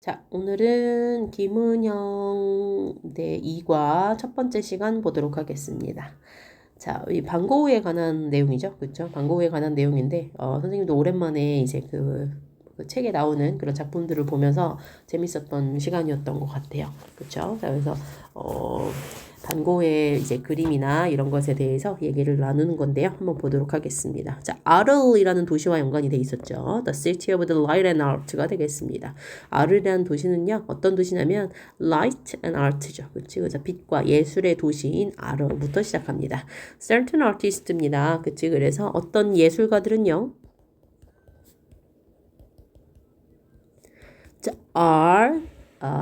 자, 오늘은 김은영 네 2과 첫 번째 시간 보도록 하겠습니다. 자, 이 방과후에 관한 내용이죠. 그렇죠? 방과후에 관한 내용인데 선생님도 오랜만에 이제 그 책에 나오는 그런 작품들을 보면서 재밌었던 시간이었던 것 같아요. 그렇죠? 자, 그래서 반고의 이제 그림이나 이런 것에 대해서 얘기를 나누는 건데요. 한번 보도록 하겠습니다. 자, 아를이라는 도시와 연관이 돼 있었죠. The City of the Light and Art가 되겠습니다. 아를이라는 도시는요, 어떤 도시냐면 Light and Art죠. 그치? 그래서 빛과 예술의 도시인 아르부터 시작합니다. Certain artist입니다. 그치? 그래서 어떤 예술가들은요, 자, are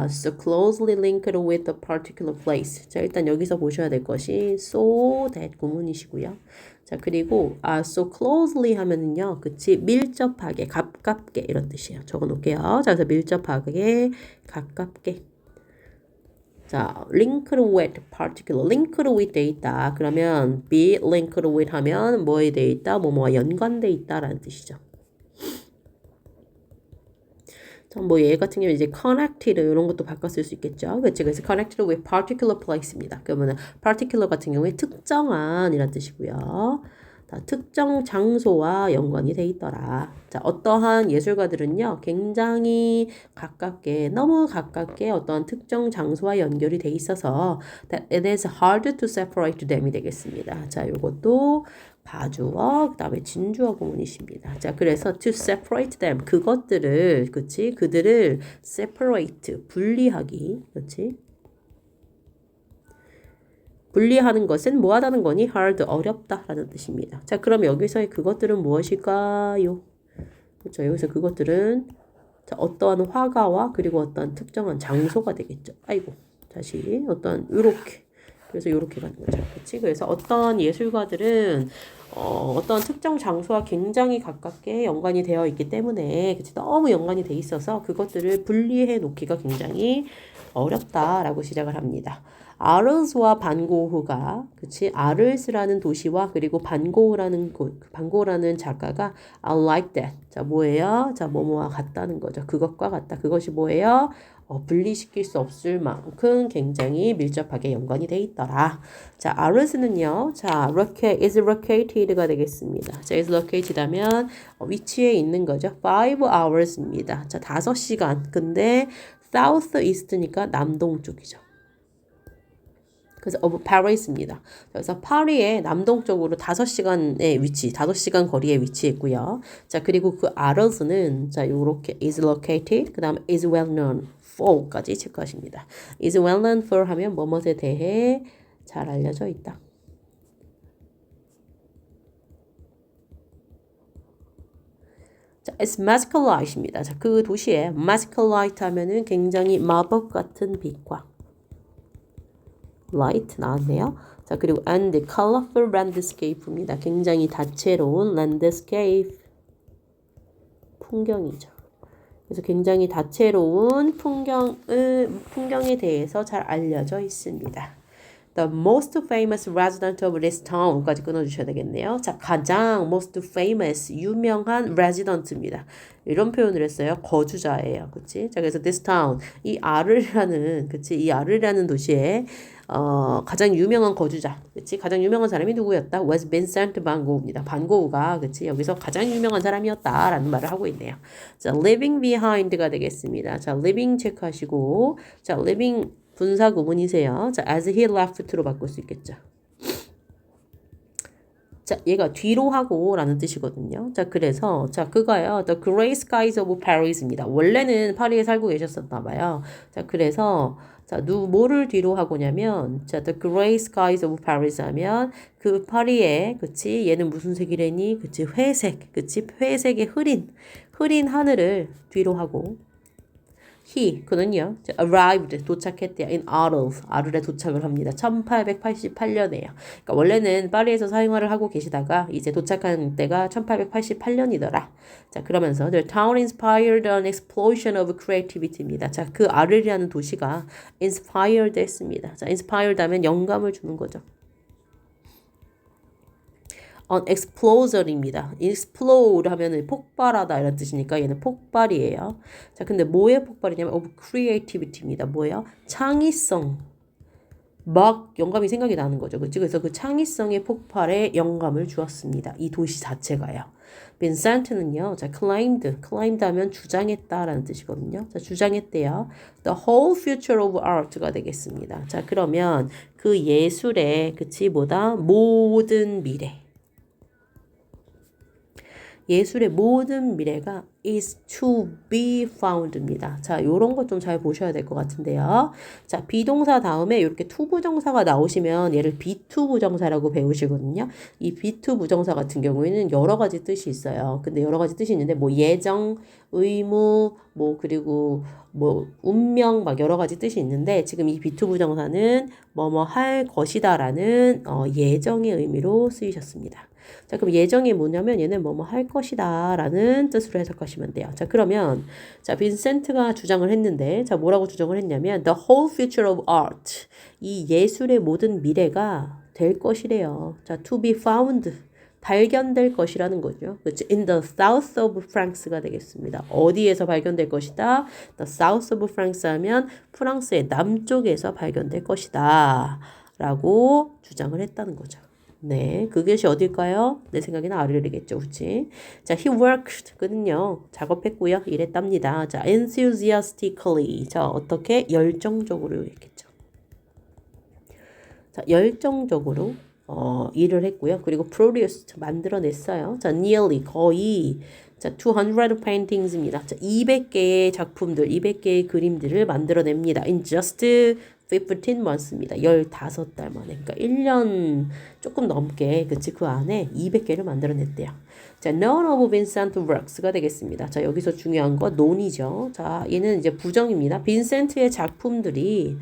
so closely linked with a particular place. 자, 일단 여기서 보셔야 될 것이 so that 구문이시고요. 자, 그리고 so closely 하면은요, 그치? 밀접하게, 가깝게 이런 뜻이에요. 적어 놓을게요. 자, 그래서 밀접하게, 가깝게. 자, linked with particular, linked with 돼 있다. 그러면 be linked with 하면 뭐에 돼 있다? 뭐뭐와 연관돼 있다라는 뜻이죠. 뭐 얘 같은 경우는 이제 connected 이런 것도 바꿔 쓸 수 있겠죠. 그렇죠? 그래서 connected with particular place입니다. 그러면 particular 같은 경우에 특정한 이란 뜻이고요. 특정 장소와 연관이 돼 있더라. 자, 어떠한 예술가들은요, 굉장히 가깝게, 너무 가깝게 어떠한 특정 장소와 연결이 돼 있어서 that it is hard to separate them이 되겠습니다. 자, 요것도 가주어, 그 다음에 진주어 구문이십니다. 자, 그래서 to separate them, 그것들을, 그치? 그들을 separate, 분리하기, 그치? 분리하는 것은 뭐하다는 거니? hard, 어렵다라는 뜻입니다. 자, 그럼 여기서의 그것들은 무엇일까요? 그렇죠. 여기서 그것들은 자, 어떠한 화가와 그리고 어떠한 특정한 장소가 되겠죠. 아이고, 다시 어떤 요렇게. 그래서 요렇게 가는 거죠. 그렇지? 그래서 어떤 예술가들은 어떤 특정 장소와 굉장히 가깝게 연관이 되어 있기 때문에 그치? 너무 연관이 돼 있어서 그것들을 분리해 놓기가 굉장히 어렵다라고 시작을 합니다. 아르스와 반고흐가 그치? 아르스라는 도시와 그리고 반고흐라는 작가가 are like that. 자, 뭐예요? 자, 뭐뭐와 같다는 거죠. 그것과 같다. 그것이 뭐예요? 분리시킬 수 없을 만큼 굉장히 밀접하게 연관이 돼 있더라. 자, 아르스는요. 자, is located가 되겠습니다. 자, is located 하면 위치에 있는 거죠. 5hours입니다. 자, 5시간. 근데 southeast니까 남동쪽이죠. 그래서 Paris입니다. 그래서 파리의 남동쪽으로 5시간의 위치, 5시간 거리에 위치했고요. 자, 그리고 그 아르스는 자, 요렇게 is located, 그 다음 is well known for까지 체크하십니다. is well known for 하면 뭐뭇에 대해 잘 알려져 있다. 자, it's magical light입니다. 자, 그 도시에 magical light 하면은 굉장히 마법 같은 빛과 light 나왔네요. 자, 그리고 and colorful landscape입니다. 굉장히 다채로운 landscape 풍경이죠. 그래서 굉장히 다채로운 풍경에 대해서 잘 알려져 있습니다. The most famous resident of this town까지 끊어주셔야 되겠네요. 자, 가장 most famous 유명한 resident입니다. 이런 표현을 했어요. 거주자예요. 그치? 자, 그래서 this town 이 아르라는 그치? 이 아르라는 도시에 가장 유명한 거주자, 그치? 가장 유명한 사람이 누구였다? was Vincent van Gogh입니다. 반 고흐가, 그치? 여기서 가장 유명한 사람이었다라는 말을 하고 있네요. 자, living behind가 되겠습니다. 자, living 체크하시고, 자, living 분사 구문이세요. 자, as he left로 바꿀 수 있겠죠. 자, 얘가 뒤로 하고 라는 뜻이거든요. 자, 그래서, 자, 그거요. The Grey Skies of Paris입니다. 원래는 파리에 살고 계셨었나 봐요. 자, 그래서, 자, 뭐를 뒤로 하고냐면, 자, The Grey Skies of Paris 하면, 그 파리에, 그치? 얘는 무슨 색이래니? 그치? 회색, 그치? 회색의 흐린 하늘을 뒤로 하고, 그는요, arrived, 도착했대요. in 아르에 도착을 합니다. 1888년에요. 그러니까 원래는 파리에서 사생활을 하고 계시다가 이제 도착한 때가 1888년이더라. 자, 그러면서 the town inspired an explosion of creativity입니다. 자, 그 아르이라는 도시가 inspired 했습니다. 자, inspired 하면 영감을 주는 거죠. an explosion입니다. explode 하면은 폭발하다 이런 뜻이니까 얘는 폭발이에요. 자, 근데 뭐의 폭발이냐면 of creativity입니다. 뭐예요? 창의성. 막 영감이 생각이 나는 거죠. 그치? 그래서 그 창의성의 폭발에 영감을 주었습니다. 이 도시 자체가요. 빈센트는요, 자, claimed 하면 주장했다라는 뜻이거든요. 자, 주장했대요. The whole future of art가 되겠습니다. 자, 그러면 그 예술의, 그치, 뭐다? 모든 미래. 예술의 모든 미래가 is to be found입니다. 자, 요런 것 좀 잘 보셔야 될 것 같은데요. 자, 비동사 다음에 이렇게 to 부정사가 나오시면 얘를 be to 부정사라고 배우시거든요. 이 be to 부정사 같은 경우에는 여러 가지 뜻이 있어요. 근데 여러 가지 뜻이 있는데 뭐 예정, 의무, 뭐 그리고 뭐 운명 막 여러 가지 뜻이 있는데 지금 이 be to 부정사는 뭐뭐 할 것이다라는 예정의 의미로 쓰이셨습니다. 자, 그럼 예정이 뭐냐면 얘는 뭐뭐 할 것이다 라는 뜻으로 해석하시면 돼요. 자, 그러면 자, 빈센트가 주장을 했는데 자, 뭐라고 주장을 했냐면 the whole future of art 이 예술의 모든 미래가 될 것이래요. 자, to be found 발견될 것이라는 거죠. 그렇죠? In the south of France가 되겠습니다. 어디에서 발견될 것이다? The south of France 하면 프랑스의 남쪽에서 발견될 것이다 라고 주장을 했다는 거죠. 네, 그것이 어딜까요? 내 생각에는 아르르겠죠, 그치? 자, he worked, 그는요, 작업했고요, 일했답니다. 자, enthusiastically, 자, 어떻게? 열정적으로 했겠죠. 자, 열정적으로 일을 했고요. 그리고 produced, 만들어냈어요. 자, nearly, 거의, 자, 200 paintings입니다. 자, 200개의 작품들, 200개의 그림들을 만들어냅니다. In just 15 months입니다. 15달 만에. 그러니까 1년 조금 넘게, 그치? 그 안에 200개를 만들어냈대요. 자, none of Vincent's works가 되겠습니다. 자, 여기서 중요한 거 논이죠. 자, 얘는 이제 부정입니다. 빈센트의 작품들이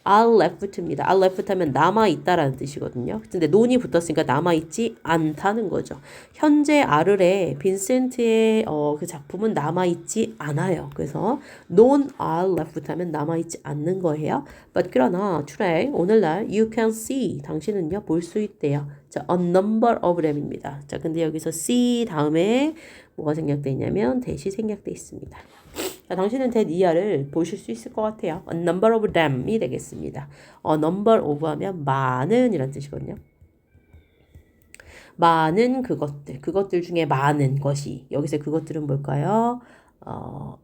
are left입니다. are left 하면 남아있다라는 뜻이거든요. 근데 논이 붙었으니까 남아있지 않다는 거죠. 현재 아르레 빈센트의 그 작품은 남아있지 않아요. 그래서 non are left 하면 남아있지 않는 거예요. But 그러나 today 오늘날 you can see 당신은요 볼 수 있대요. 자, a number of them입니다. 자, 근데 여기서 see 다음에 뭐가 생략돼 있냐면 대시 생략돼 있습니다. 자, 당신은 that 이하를 보실 수 있을 것 같아요. A number of them이 되겠습니다. A number of 하면 많은 이란 뜻이거든요. 많은 그것들 중에 많은 것이 여기서 그것들은 뭘까요?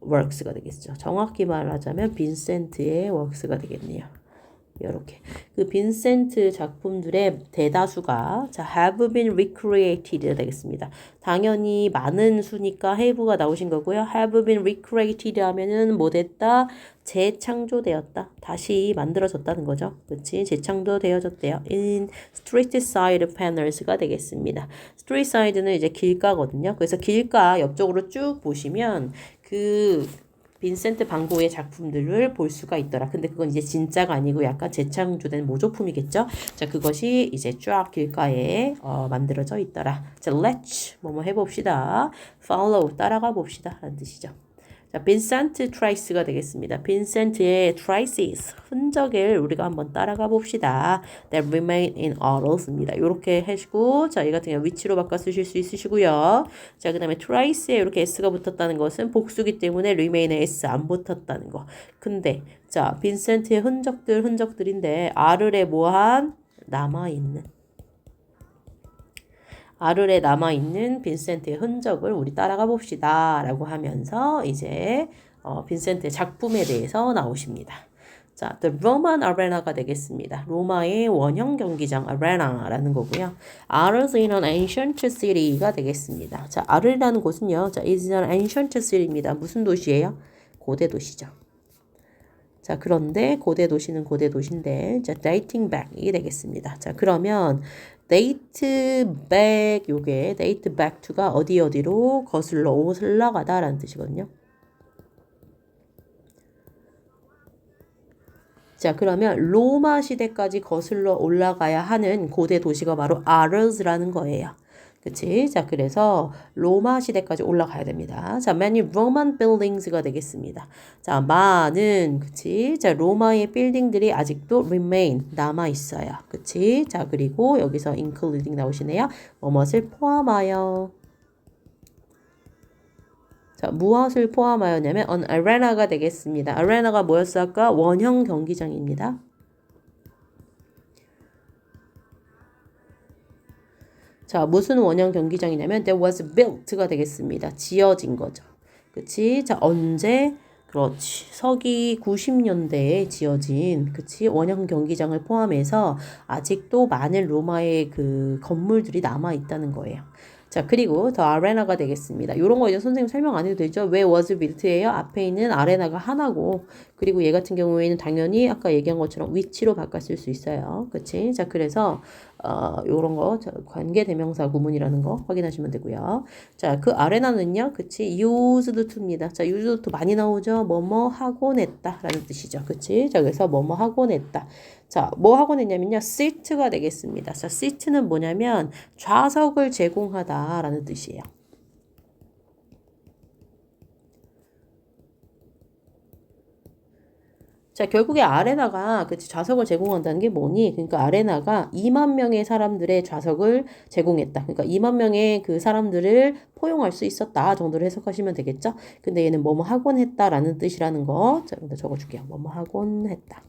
works가 되겠죠. 정확히 말하자면 빈센트의 works가 되겠네요. 이렇게 그 빈센트 작품들의 대다수가 자 have been recreated 되겠습니다. 당연히 많은 수니까 have가 나오신 거고요. have been recreated 하면은 뭐 됐다? 재창조되었다. 다시 만들어졌다는 거죠. 그렇지? 재창조되어졌대요. in street side panels가 되겠습니다. street side는 이제 길가거든요. 그래서 길가 옆쪽으로 쭉 보시면 그 빈센트 반 고흐의 작품들을 볼 수가 있더라. 근데 그건 이제 진짜가 아니고 약간 재창조된 모조품이겠죠. 자, 그것이 이제 쫙 길가에 만들어져 있더라. 자, let's 뭐뭐 해봅시다. follow 따라가 봅시다. 라는 뜻이죠. 자, 빈센트 트라이스가 되겠습니다. 빈센트의 traces 흔적을 우리가 한번 따라가 봅시다. That remain in orders입니다. 이렇게 하시고 자, 이 같은 경우 위치로 바꿔 쓰실 수 있으시고요. 자, 그 다음에 trace에 이렇게 s가 붙었다는 것은 복수기 때문에 remain에 s 안 붙었다는 거. 근데 자, 빈센트의 흔적들인데 아르레 뭐한 남아있는 아르레 남아있는 빈센트의 흔적을 우리 따라가 봅시다 라고 하면서 이제 빈센트의 작품에 대해서 나오십니다. 자, The Roman Arena가 되겠습니다. 로마의 원형 경기장 Arena라는 거고요. Arles in an ancient city가 되겠습니다. 자, 아르라는 곳은요. 자, is an ancient city입니다. 무슨 도시예요? 고대 도시죠. 자, 그런데 고대 도시는 고대 도시인데 자, dating back이 되겠습니다. 자, 그러면 date back 요게 date back to가 어디로 거슬러 올라가다라는 뜻이거든요. 자, 그러면 로마 시대까지 거슬러 올라가야 하는 고대 도시가 바로 아르스라는 거예요. 그치? 자, 그래서 로마 시대까지 올라가야 됩니다. 자, many Roman buildings가 되겠습니다. 자, 많은, 그치? 자, 로마의 빌딩들이 아직도 remain, 남아있어요. 그치? 자, 그리고 여기서 including 나오시네요. 무엇을 포함하여. 자, 무엇을 포함하였냐면 an arena가 되겠습니다. arena가 뭐였어 아까? 원형 경기장입니다. 자, 무슨 원형 경기장이냐면 that was built가 되겠습니다. 지어진 거죠. 그치? 자, 언제? 그렇지. 서기 90년대에 지어진, 그치? 원형 경기장을 포함해서 아직도 많은 로마의 그 건물들이 남아있다는 거예요. 자, 그리고 더 아레나가 되겠습니다. 이런 거 이제 선생님 설명 안 해도 되죠? 왜 was built예요? 앞에 있는 아레나가 하나고, 그리고 얘 같은 경우에는 당연히 아까 얘기한 것처럼 위치로 바꿨을 수 있어요. 그치? 자, 그래서 요런 거 관계대명사 구문이라는 거 확인하시면 되고요. 자, 그 아레나는요, 그치? used to입니다. 자, used to 많이 나오죠? 뭐뭐 하곤 했다 라는 뜻이죠. 그치? 자, 그래서 뭐뭐 하곤 했다. 자, 뭐 하곤 했냐면요, seat가 되겠습니다. 자, seat는 뭐냐면 좌석을 제공하다 라는 뜻이에요. 자, 결국에 아레나가 그치 좌석을 제공한다는 게 뭐니? 그러니까 아레나가 2만 명의 사람들의 좌석을 제공했다. 그러니까 2만 명의 그 사람들을 포용할 수 있었다 정도로 해석하시면 되겠죠? 근데 얘는 뭐뭐 하곤 했다라는 뜻이라는 거. 자, 여기다 적어줄게요. 뭐뭐 하곤 했다.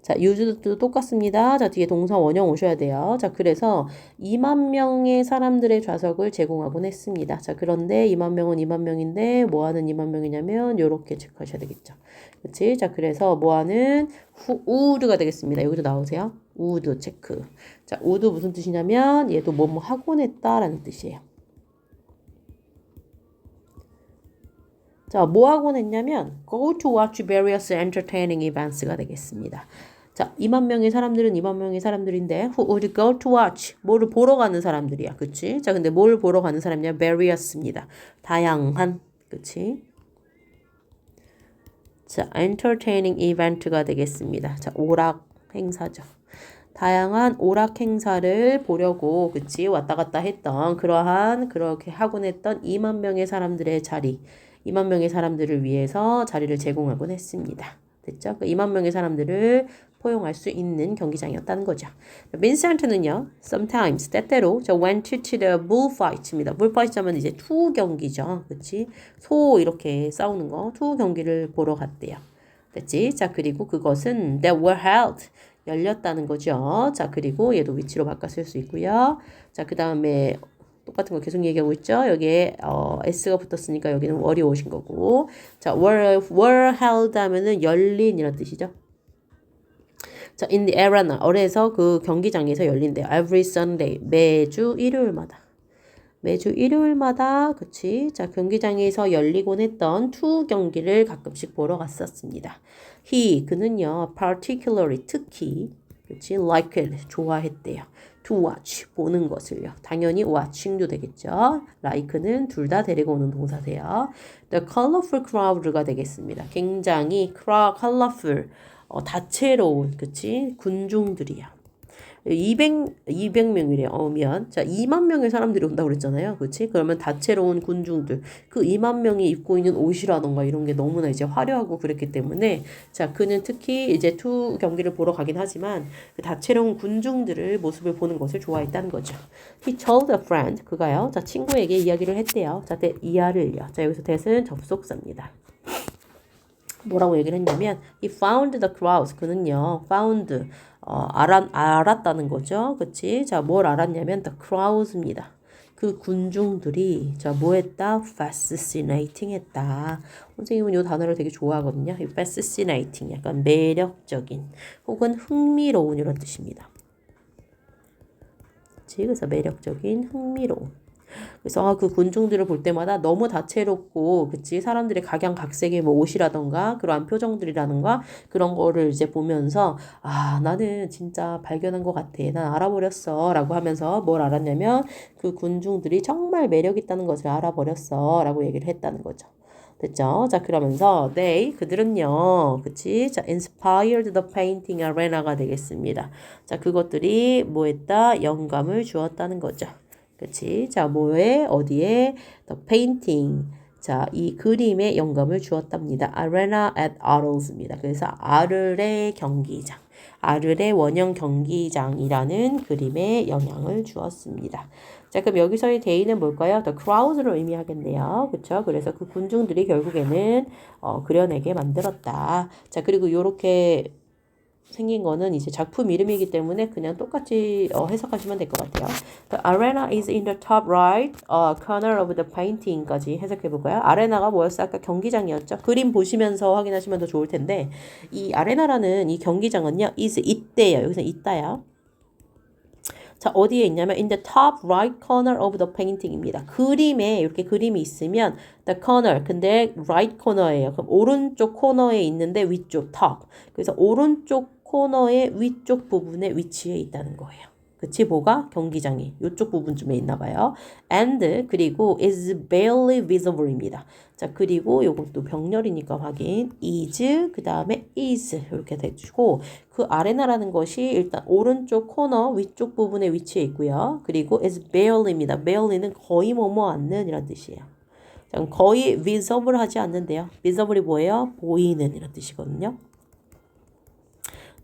자, used도 똑같습니다. 자, 뒤에 동사 원형 오셔야 돼요. 자, 그래서 2만 명의 사람들의 좌석을 제공하곤 했습니다. 자, 그런데 2만 명은 2만 명인데 뭐 하는 2만 명이냐면 요렇게 체크하셔야 되겠죠. 그치? 자, 그래서 뭐 하는 would가 되겠습니다. 여기도 나오세요. would 체크. 자, would 무슨 뜻이냐면 얘도 뭐뭐 하곤 했다라는 뜻이에요. 자, 뭐 하곤 했냐면 go to watch various entertaining events가 되겠습니다. 자, 2만 명의 사람들은 2만 명의 사람들인데 who would go to watch? 뭐를 보러 가는 사람들이야. 그치? 자, 근데 뭘 보러 가는 사람이냐? various입니다. 다양한. 그치? 자, entertaining event가 되겠습니다. 자, 오락 행사죠. 다양한 오락 행사를 보려고, 그치? 왔다 갔다 했던 그러한, 그렇게 하곤 했던 2만 명의 사람들의 자리. 2만 명의 사람들을 위해서 자리를 제공하곤 했습니다. 됐죠? 그 2만 명의 사람들을 포용할 수 있는 경기장이었다는 거죠. 빈센트는요, sometimes, 때때로, went to the bullfight입니다. bullfight 하면 이제 투 경기죠. 그치? 소 이렇게 싸우는 거, 투 경기를 보러 갔대요. 됐지? 자, 그리고 그것은 that were held. 열렸다는 거죠. 자, 그리고 얘도 위치로 바꿨을 수 있고요. 자, 그 다음에 똑같은 거 계속 얘기하고 있죠. 여기에 s가 붙었으니까 여기는 were이 오신 거고. 자, were held 하면은 열린 이런 뜻이죠. 자, in the arena, 어뢰에서 그 경기장에서 열린대요. Every Sunday, 매주 일요일마다. 매주 일요일마다, 그치? 자, 경기장에서 열리곤 했던 투 경기를 가끔씩 보러 갔었습니다. 그는요, particularly, 특히, 그치? Liked, 좋아했대요. To watch, 보는 것을요. 당연히 watching도 되겠죠. like는 둘 다 데리고 오는 동사세요. The colorful crowd가 되겠습니다. 굉장히 colorful, 다채로운, 그치? 군중들이야. 200명이래요. 미안. 자, 2만 명의 사람들이 온다고 그랬잖아요. 그치? 그러면 다채로운 군중들. 그 2만 명이 입고 있는 옷이라던가 이런 게 너무나 이제 화려하고 그랬기 때문에, 자, 그는 특히 이제 투 경기를 보러 가긴 하지만, 그 다채로운 군중들을 모습을 보는 것을 좋아했다는 거죠. He told a friend. 그가요. 자, 친구에게 이야기를 했대요. 자, 이하를요. 자, 여기서 that은 접속사입니다. 뭐라고 얘기를 했냐면 he found the crowds. 그는요 found 알았다는 거죠. 그치? 자, 뭘 알았냐면 the crowds입니다. 그 군중들이 자, 뭐 했다? fascinating 했다. 선생님은 이 단어를 되게 좋아하거든요. fascinating 약간 매력적인 혹은 흥미로운 이런 뜻입니다. 그치? 그래서 매력적인 흥미로운. 그래서 그 군중들을 볼 때마다 너무 다채롭고, 그치? 사람들의 각양각색의 뭐 옷이라던가 그러한 표정들이라던가 그런 거를 이제 보면서 나는 진짜 발견한 것 같아. 난 알아버렸어. 라고 하면서 뭘 알았냐면 그 군중들이 정말 매력 있다는 것을 알아버렸어. 라고 얘기를 했다는 거죠. 됐죠? 자, 그러면서 그들은요, 그치? 자, inspired the painting arena가 되겠습니다. 자, 그것들이 뭐 했다? 영감을 주었다는 거죠. 그치? 자, 뭐에, 어디에? The painting. 자, 이 그림에 영감을 주었답니다. Arena at Arles입니다. 그래서 아르레 경기장. 아르레 원형 경기장이라는 그림에 영향을 주었습니다. 자, 그럼 여기서의 대의는 뭘까요? The crowds를 의미하겠네요. 그쵸? 그래서 그 군중들이 결국에는 그려내게 만들었다. 자, 그리고 요렇게 생긴 거는 이제 작품 이름이기 때문에 그냥 똑같이 해석하시면 될 것 같아요. The arena is in the top right corner of the painting까지 해석해 볼까요? 아레나가 뭐였어? 아까 경기장이었죠? 그림 보시면서 확인하시면 더 좋을 텐데 이 아레나라는 이 경기장은요, is 있대요. 여기서 있다야. 자, 어디에 있냐면 in the top right corner of the painting입니다. 그림에 이렇게 그림이 있으면 the corner, 근데 right corner예요. 그럼 오른쪽 코너에 있는데 위쪽 top. 그래서 오른쪽 코너의 위쪽 부분에 위치해 있다는 거예요. 그치? 뭐가? 경기장이 이쪽 부분쯤에 있나 봐요. And 그리고 is barely visible입니다. 자, 그리고 요것도 병렬이니까 확인. is 그 다음에 is 이렇게 해주고 그 아레나라는 것이 일단 오른쪽 코너 위쪽 부분에 위치해 있고요. 그리고 is barely입니다. barely는 거의 뭐뭐 않는 이란 뜻이에요. 자, 거의 visible 하지 않는데요. visible이 뭐예요? 보이는 이란 뜻이거든요.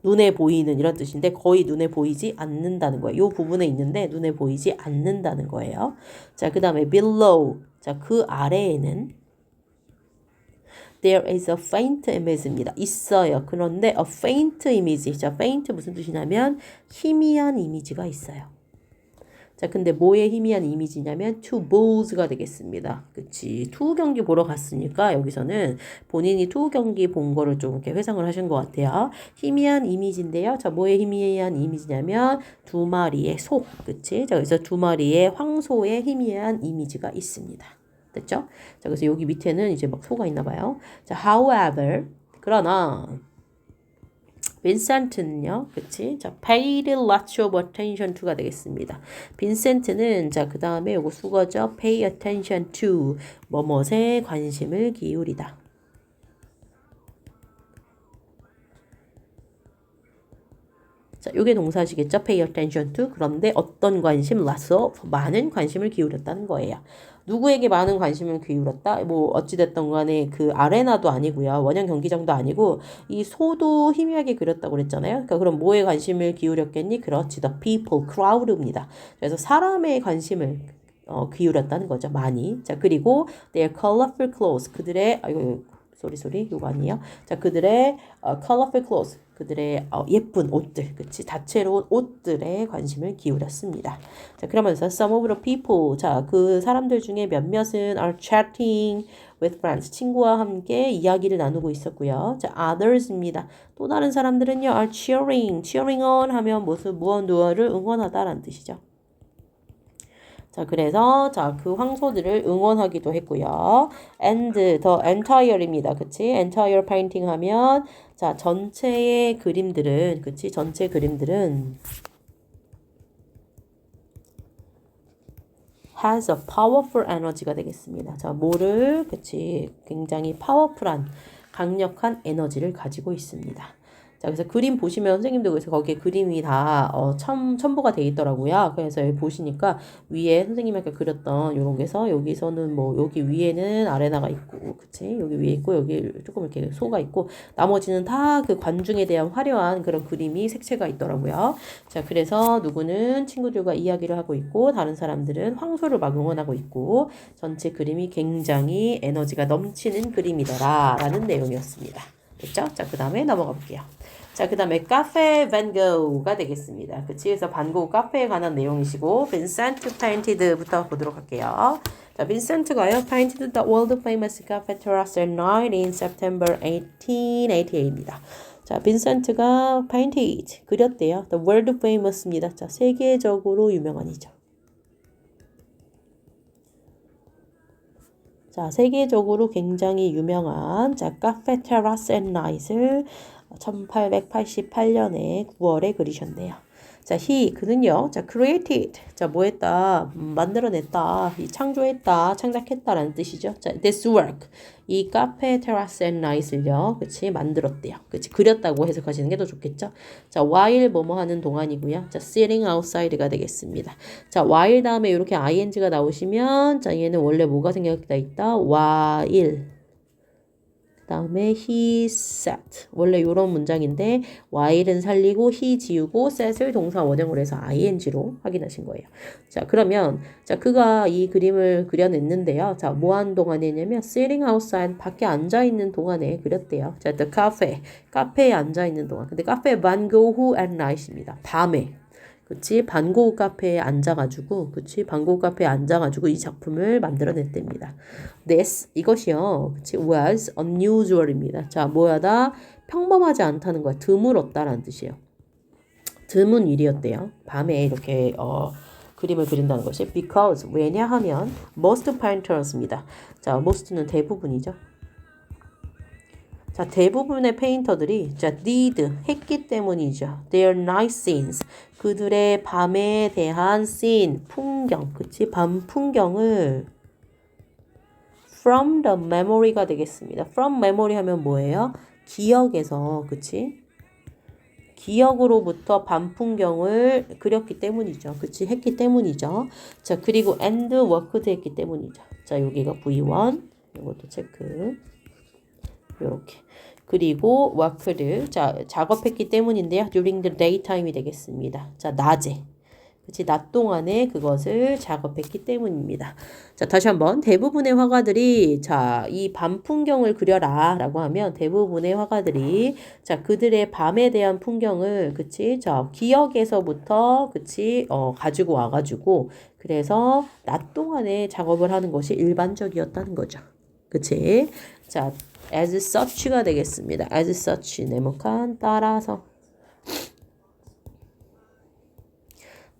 눈에 보이는 이런 뜻인데 거의 눈에 보이지 않는다는 거예요. 이 부분에 있는데 눈에 보이지 않는다는 거예요. 자, 그 다음에 below. 자, 그 아래에는 there is a faint image입니다. 있어요. 그런데 a faint image. 자, faint 무슨 뜻이냐면 희미한 이미지가 있어요. 자, 근데 뭐의 희미한 이미지냐면 two bowls가 되겠습니다. 그치? 투 경기 보러 갔으니까 여기서는 본인이 투 경기 본 거를 좀 이렇게 회상을 하신 것 같아요. 희미한 이미지인데요. 자, 뭐의 희미한 이미지냐면 두 마리의 소. 그치? 자, 그래서 두 마리의 황소의 희미한 이미지가 있습니다. 됐죠? 자, 그래서 여기 밑에는 이제 막 소가 있나 봐요. 자, however, 그러나 빈센트는요, 그치? 자, paid lots of attention to가 되겠습니다. 빈센트는, 자, 그 다음에 요거 수거죠. pay attention to, 뭐뭇에 관심을 기울이다. 자, 요게 동사시겠죠? pay attention to. 그런데 어떤 관심? lots of, 많은 관심을 기울였다는 거예요. 누구에게 많은 관심을 기울였다? 뭐 어찌됐든 간에 그 아레나도 아니고요. 원형 경기장도 아니고 이 소도 희미하게 그렸다고 그랬잖아요. 그러니까 그럼 뭐에 관심을 기울였겠니? 그렇지. The people, crowd입니다. 그래서 사람의 관심을 기울였다는 거죠. 많이. 자, 그리고 their colorful clothes. 그들의 소리 이거 아니에요? 자, 그들의 colorful clothes. 그들의 예쁜 옷들, 그치? 다채로운 옷들에 관심을 기울였습니다. 자, 그러면서 some of the people, 자, 그 사람들 중에 몇몇은 are chatting with friends, 친구와 함께 이야기를 나누고 있었고요. 자, others입니다. 또 다른 사람들은요, are cheering on 하면 무언를 응원하다라는 뜻이죠. 자, 그래서 자, 그 황소들을 응원하기도 했고요. and the entire입니다. 그치? entire painting 하면 자, 전체의 그림들은 그치? 전체 그림들은 has a powerful energy가 되겠습니다. 자, 뭐를 그치? 굉장히 파워풀한 강력한 에너지를 가지고 있습니다. 자, 그래서 그림 보시면 선생님도 그래서 거기에 그림이 다 첨부가 돼 있더라고요. 그래서 여기 보시니까 위에 선생님이 아까 그렸던 요런 게서 여기서는 뭐 여기 위에는 아레나가 있고, 그치? 여기 위에 있고 여기 조금 이렇게 소가 있고 나머지는 다 그 관중에 대한 화려한 그런 그림이 색채가 있더라고요. 자, 그래서 누구는 친구들과 이야기를 하고 있고 다른 사람들은 황소를 막 응원하고 있고 전체 그림이 굉장히 에너지가 넘치는 그림이더라 라는 내용이었습니다. 됐죠? 자, 그 다음에 넘어가 볼게요. 자, 그 다음에 카페 반 고흐가 되겠습니다. 그치? 그래서 반 고흐 카페에 관한 내용이시고 빈센트 페인티드부터 보도록 할게요. 자, 빈센트가요. painted the world famous cafe terrace at night in September 1888입니다. 자, 빈센트가 painted 그렸대요. the world famous입니다. 자, 세계적으로 유명한이죠. 자, 세계적으로 굉장히 유명한 자, 카페 테라스 앤 나잇을 1888년에 9월에 그리셨네요. 자, 그는요. 자, created. 자, 뭐 했다? 만들어냈다. 창조했다. 창작했다라는 뜻이죠. 자, this work. 이 카페, 테라스 앤 나잇을요. 그치? 만들었대요. 그치? 그렸다고 해석하시는 게 더 좋겠죠? 자, while 뭐뭐 하는 동안이고요. 자, sitting outside가 되겠습니다. 자, while 다음에 이렇게 ing가 나오시면 자, 얘는 원래 뭐가 생각돼 있다? while. 그 다음에 he sat. 원래 이런 문장인데 while은 살리고 he 지우고 set을 동사 원형으로 해서 ing로 확인하신 거예요. 자, 그러면 자, 그가 이 그림을 그려냈는데요. 자, 뭐 하는 동안에 했냐면 sitting outside 밖에 앉아 있는 동안에 그렸대요. 자, the cafe. 카페에 앉아 있는 동안. 근데 카페 van Gogh at night입니다. 밤에. 그치? 반고흐 카페에 앉아가지고, 그치? 반고흐 카페에 앉아가지고 이 작품을 만들어냈답니다. This, 이것이요. 그치? Was unusual입니다. 자, 뭐야다? 평범하지 않다는 거야. 드물었다라는 뜻이에요. 드문 일이었대요. 밤에 이렇게, 그림을 그린다는 것이. Because, 왜냐하면, most painters입니다. 자, most는 대부분이죠. 자, 대부분의 페인터들이 자, did 했기 때문이죠. Their night scenes. 그들의 밤에 대한 scene, 풍경. 그치? 밤 풍경을 from the memory가 되겠습니다. from memory 하면 뭐예요? 기억에서, 그치? 기억으로부터 밤 풍경을 그렸기 때문이죠. 그치? 했기 때문이죠. 자, 그리고 and worked 했기 때문이죠. 자, 여기가 V1. 이것도 체크. 요렇게. 그리고 worked, 자, 작업했기 때문인데요. during the daytime이 되겠습니다. 자, 낮에. 그치, 낮 동안에 그것을 작업했기 때문입니다. 자, 다시 한번. 대부분의 화가들이, 자, 이 밤 풍경을 그려라 라고 하면 대부분의 화가들이, 자, 그들의 밤에 대한 풍경을, 그치, 자, 기억에서부터, 그치, 가지고 와가지고, 그래서 낮 동안에 작업을 하는 것이 일반적이었다는 거죠. 그치? 자, as such가 되겠습니다. as such 네모칸 따라서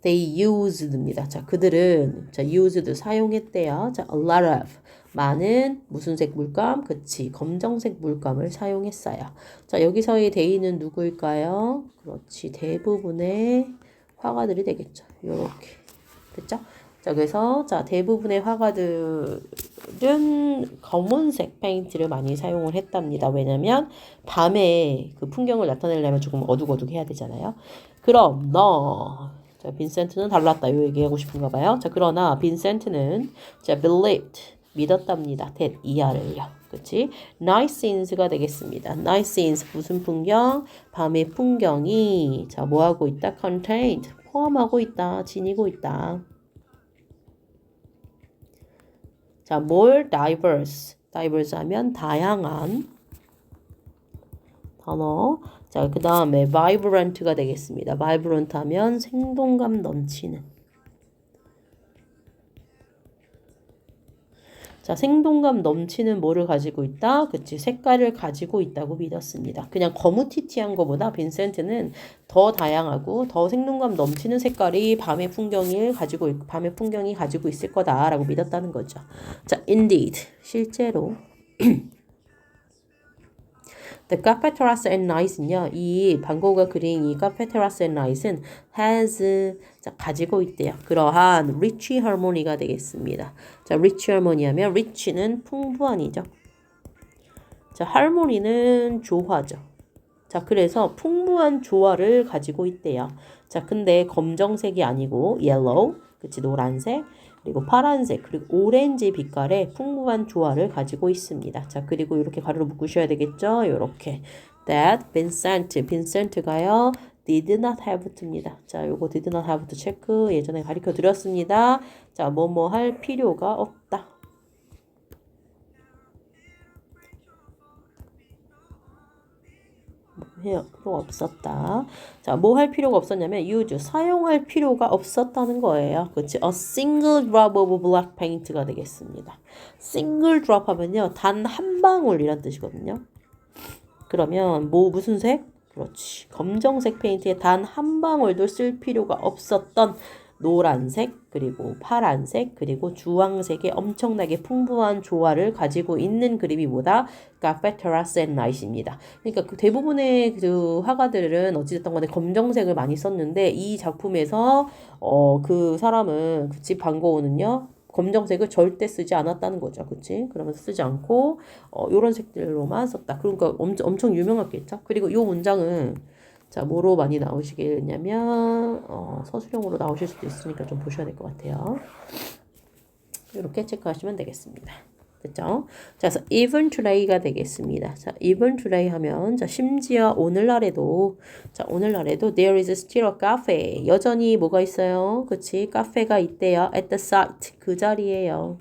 they used입니다. 자, 그들은 자, used 사용했대요. 자, a lot of 많은 무슨 색 물감? 그치, 검정색 물감을 사용했어요. 자, 여기서의 they는 누구일까요? 그렇지, 대부분의 화가들이 되겠죠. 요렇게 됐죠? 자, 그래서 자, 대부분의 화가들은 검은색 페인트를 많이 사용을 했답니다. 왜냐면 밤에 그 풍경을 나타내려면 조금 어둑어둑해야 되잖아요. 그럼 자, 빈센트는 달랐다. 요 얘기하고 싶은가 봐요. 자, 그러나 빈센트는 자, believed 믿었답니다. that 이하를요. 그치? night scenes가 되겠습니다. night scenes 무슨 풍경? 밤의 풍경이 자, 뭐 하고 있다? contained 포함하고 있다. 지니고 있다. 자, more diverse. diverse 하면 다양한 단어. 자, 그 다음에 vibrant가 되겠습니다. vibrant 하면 생동감 넘치는. 자, 생동감 넘치는 뭐를 가지고 있다? 그치, 색깔을 가지고 있다고 믿었습니다. 그냥 거무튀튀한 것보다 빈센트는 더 다양하고 더 생동감 넘치는 색깔이 밤의 풍경이 가지고 있을 거다라고 믿었다는 거죠. 자, indeed, 실제로 The Cafe Terrace at Night은요, 이 반고흐가 그린 이 Cafe Terrace at Night은 has, 자, 가지고 있대요. 그러한 rich harmony가 되겠습니다. 자, rich harmony 하면 rich는 풍부한이죠. 자, harmony는 조화죠. 자, 그래서 풍부한 조화를 가지고 있대요. 자, 근데 검정색이 아니고 yellow, 그치, 노란색, 그리고 파란색, 그리고 오렌지 빛깔의 풍부한 조화를 가지고 있습니다. 자, 그리고 이렇게 가로로 묶으셔야 되겠죠? 이렇게. That 빈센트가요, did not have to입니다. 자, 요거 did not have to 체크 예전에 가르쳐 드렸습니다. 자, 뭐뭐 할 필요가 없다. 필요가 없었다. 자, 뭐 할 필요가 없었냐면 use, 사용할 필요가 없었다는 거예요. 그치? A single drop of black paint가 되겠습니다. single drop 하면요, 단 한 방울이란 뜻이거든요. 그러면 무슨 색? 그렇지. 검정색 페인트에 단 한 방울도 쓸 필요가 없었던 노란색, 그리고 파란색, 그리고 주황색의 엄청나게 풍부한 조화를 가지고 있는 그림이 뭐다? 카페 테라스 앤 나잇입니다. 그러니까 그 대부분의 그 화가들은 어찌됐든 간에 검정색을 많이 썼는데 이 작품에서 그 사람은 그 집 반고흐는요. 검정색을 절대 쓰지 않았다는 거죠. 그치? 그러면서 쓰지 않고 요런 색들로만 썼다. 그러니까 엄청 유명했겠죠. 그리고 요 문장은 자, 뭐로 많이 나오시겠냐면 서술형으로 나오실 수도 있으니까 좀 보셔야 될 것 같아요. 이렇게 체크하시면 되겠습니다. 됐죠? 자, 그래서 even today가 되겠습니다. 자, even today 하면 자, 심지어 오늘날에도 자, 오늘날에도 there is still a cafe. 여전히 뭐가 있어요? 그치? 카페가 있대요. at the site. 그 자리에요.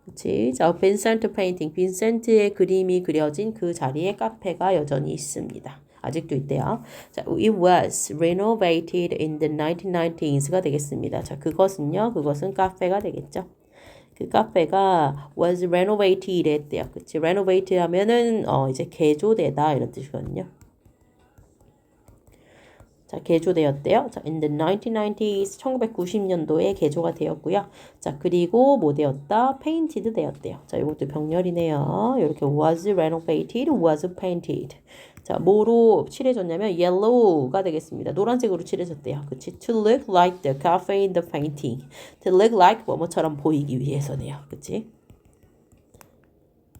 그치? 자, 빈센트 페인팅. 빈센트의 그림이 그려진 그 자리에 카페가 여전히 있습니다. 아직도 있대요. 자, it was renovated in the 1990s가 되겠습니다. 자, 그것은 카페가 되겠죠. 그 카페가 was renovated 했대요. 그치? renovate 하면은 이제 개조되다 이런 뜻이거든요. 자, 개조되었대요. 자, in the 1990s, 1990년도에 개조가 되었고요. 자, 그리고 뭐 되었다? painted 되었대요. 자, 이것도 병렬이네요. 이렇게 was renovated, was painted. 자, 뭐로 칠해졌냐면 yellow가 되겠습니다. 노란색으로 칠해졌대요. 그치? To look like the cafe in the painting. To look like 뭐뭐처럼 보이기 위해서네요. 그치?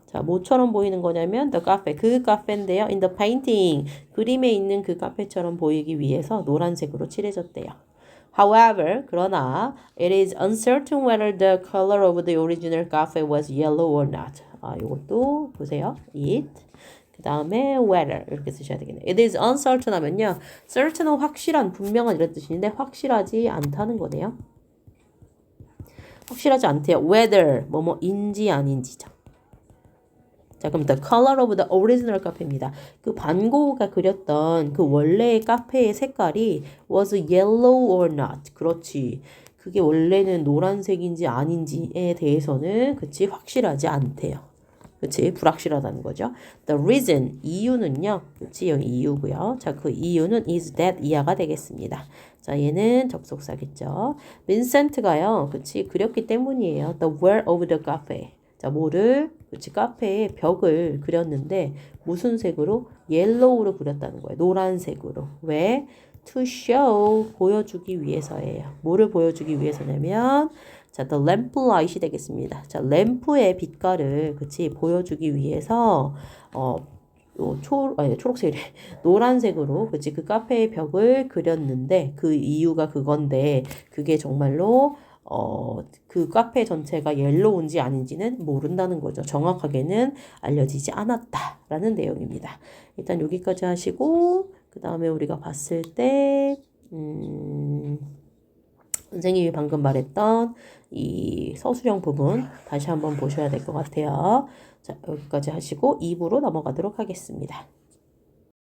자, 뭐처럼 보이는 거냐면 the cafe, 그 카페인데요. in the painting, 그림에 있는 그 카페처럼 보이기 위해서 노란색으로 칠해졌대요. However, 그러나 it is uncertain whether the color of the original cafe was yellow or not. 이것도 보세요. it, 그 다음에 whether 이렇게 쓰셔야 되겠네요. It is uncertain 하면요. certain은 확실한, 분명한 이런 뜻인데 확실하지 않다는 거네요. 확실하지 않대요. whether, 뭐뭐인지 아닌지죠. 자, 그럼 the color of the original 카페입니다. 그 반고흐가 그렸던 그 원래의 카페의 색깔이 was yellow or not. 그렇지. 그게 원래는 노란색인지 아닌지에 대해서는 그치 확실하지 않대요. 그치 불확실하다는 거죠. The reason 이유는요. 그치 여기 이유고요. 자, 그 이유는 is that 이하가 되겠습니다. 자, 얘는 접속사겠죠. 빈센트가요. 그치 그렸기 때문이에요. The wall of the cafe. 자, 뭐를 그치 카페의 벽을 그렸는데 무슨 색으로? 옐로우로 그렸다는 거예요. 노란색으로. 왜? To show 보여주기 위해서예요. 뭐를 보여주기 위해서냐면 자, the lamplight이 되겠습니다. 자, 램프의 빛깔을 그치 보여주기 위해서 초록색이래. 노란색으로 그치 그 카페의 벽을 그렸는데 그 이유가 그건데 그게 정말로 그 카페 전체가 옐로우인지 아닌지는 모른다는 거죠. 정확하게는 알려지지 않았다라는 내용입니다. 일단 여기까지 하시고 그 다음에 우리가 봤을 때 선생님이 방금 말했던 이 서술형 부분 다시 한번 보셔야 될 것 같아요. 자, 여기까지 하시고 2부로 넘어가도록 하겠습니다.